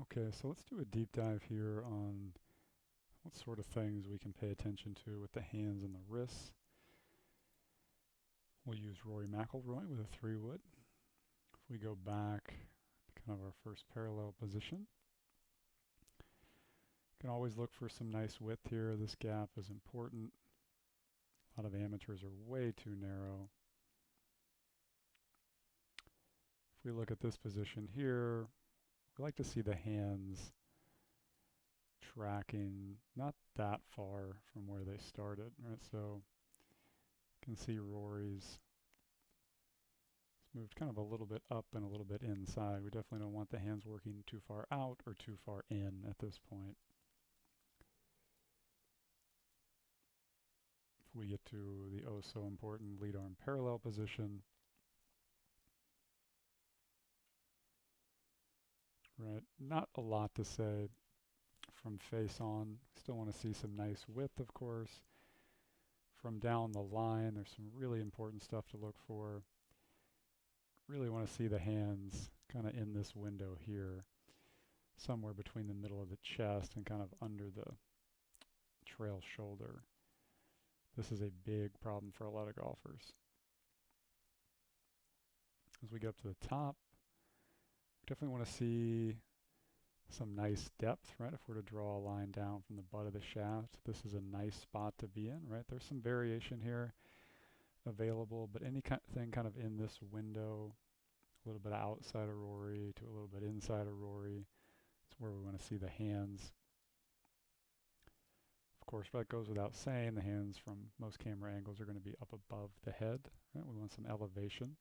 Okay, so let's do a deep dive here on what sort of things we can pay attention to with the hands and the wrists. We'll use Rory McIlroy with a 3 wood. If we go back to kind of our first parallel position, you can always look for some nice width here. This gap is important. A lot of amateurs are way too narrow. If we look at this position here, we like to see the hands tracking not that far from where they started, right? So you can see Rory's moved kind of a little bit up and a little bit inside. We definitely don't want the hands working too far out or too far in at this point. If we get to the oh so important lead arm parallel position, right? Not a lot to say from face on. Still want to see some nice width, of course. From down the line, there's some really important stuff to look for. Really want to see the hands kind of in this window here, somewhere between the middle of the chest and kind of under the trail shoulder. This is a big problem for a lot of golfers. As we get up to the top, we definitely want to see some nice depth, right? If we're to draw a line down from the butt of the shaft, this is a nice spot to be in, right? There's some variation here available, but anything kind of in this window, a little bit outside of Rory to a little bit inside of Rory, it's where we want to see the hands. Of course, that goes without saying, the hands from most camera angles are going to be up above the head, right? We want some elevation.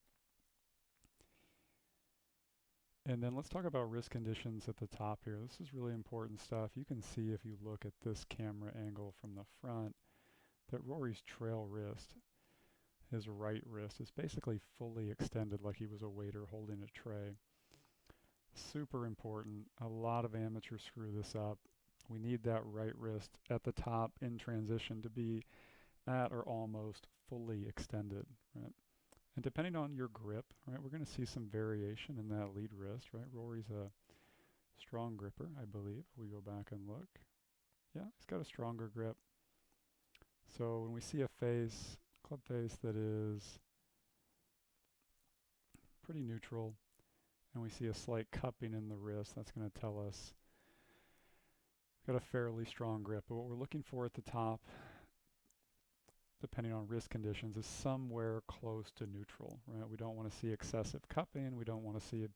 And then let's talk about wrist conditions at the top here. This is really important stuff. You can see if you look at this camera angle from the front that Rory's trail wrist, his right wrist, is basically fully extended like he was a waiter holding a tray. Super important. A lot of amateurs screw this up. We need that right wrist at the top in transition to be at or almost fully extended, right? And depending on your grip, right, we're going to see some variation in that lead wrist, right? Rory's a strong gripper, I believe. If we go back and look. Yeah, he's got a stronger grip. So when we see a face, club face that is pretty neutral, and we see a slight cupping in the wrist, that's going to tell us got a fairly strong grip. But what we're looking for at the top, depending on wrist conditions, is somewhere close to neutral, right? We don't want to see excessive cupping. We don't want to see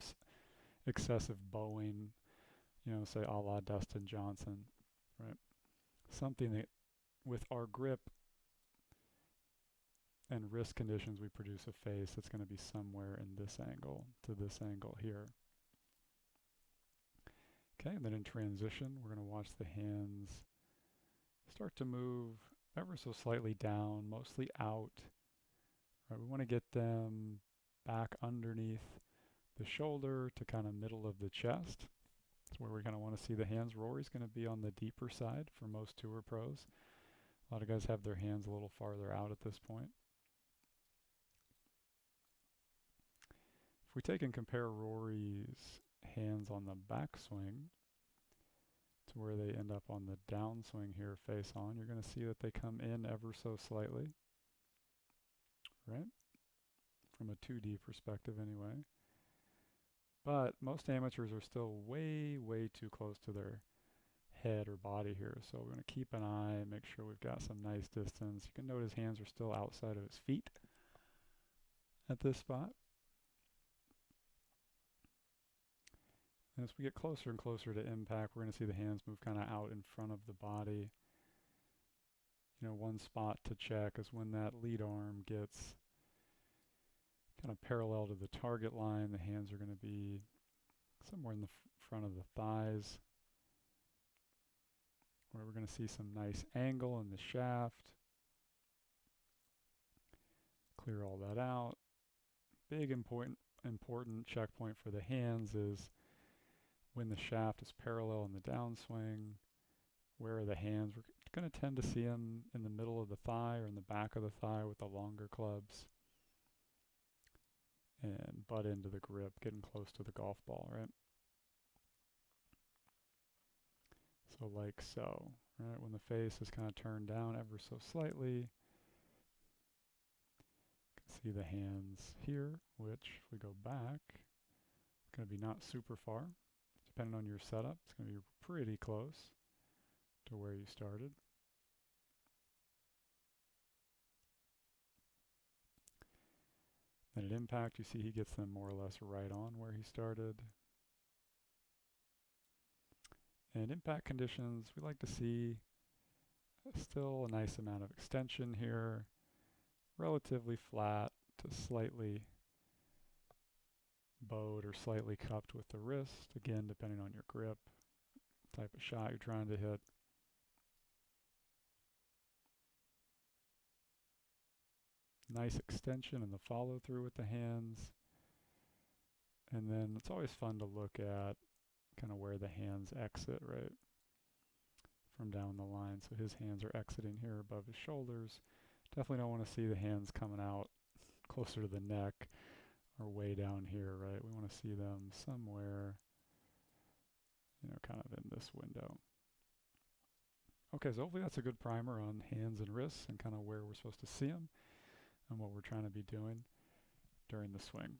excessive bowing, say a la Dustin Johnson, right? Something that with our grip and wrist conditions, we produce a face that's going to be somewhere in this angle to this angle here. Okay, and then in transition, we're going to watch the hands start to move ever so slightly down, mostly out. Right, we want to get them back underneath the shoulder to kind of middle of the chest. That's where we're going to want to see the hands. Rory's going to be on the deeper side for most tour pros. A lot of guys have their hands a little farther out at this point. If we take and compare Rory's hands on the backswing to where they end up on the downswing here face on, you're going to see that they come in ever so slightly, right? From a 2D perspective anyway. But most amateurs are still way, way too close to their head or body here. So we're going to keep an eye, make sure we've got some nice distance. You can note his hands are still outside of his feet at this spot. And as we get closer and closer to impact, we're going to see the hands move kind of out in front of the body. One spot to check is when that lead arm gets kind of parallel to the target line, the hands are going to be somewhere in the front of the thighs, where we're going to see some nice angle in the shaft. Clear all that out. Big important checkpoint for the hands is when the shaft is parallel in the downswing. Where are the hands? We're going to tend to see them in the middle of the thigh or in the back of the thigh with the longer clubs. And butt into the grip, getting close to the golf ball, right? So like so, right? When the face is kind of turned down ever so slightly, you can see the hands here, which if we go back, it's going to be not super far. Depending on your setup, it's going to be pretty close to where you started. Then at impact, you see he gets them more or less right on where he started. And impact conditions, we like to see still a nice amount of extension here, relatively flat to slightly bowed or slightly cupped with the wrist, again depending on your grip, type of shot you're trying to hit. Nice extension in the follow through with the hands. And then it's always fun to look at kind of where the hands exit, right? From down the line. So his hands are exiting here above his shoulders. Definitely don't want to see the hands coming out closer to the neck or way down here, right? We want to see them somewhere, you know, kind of in this window. Okay, so hopefully that's a good primer on hands and wrists and kind of where we're supposed to see them and what we're trying to be doing during the swing.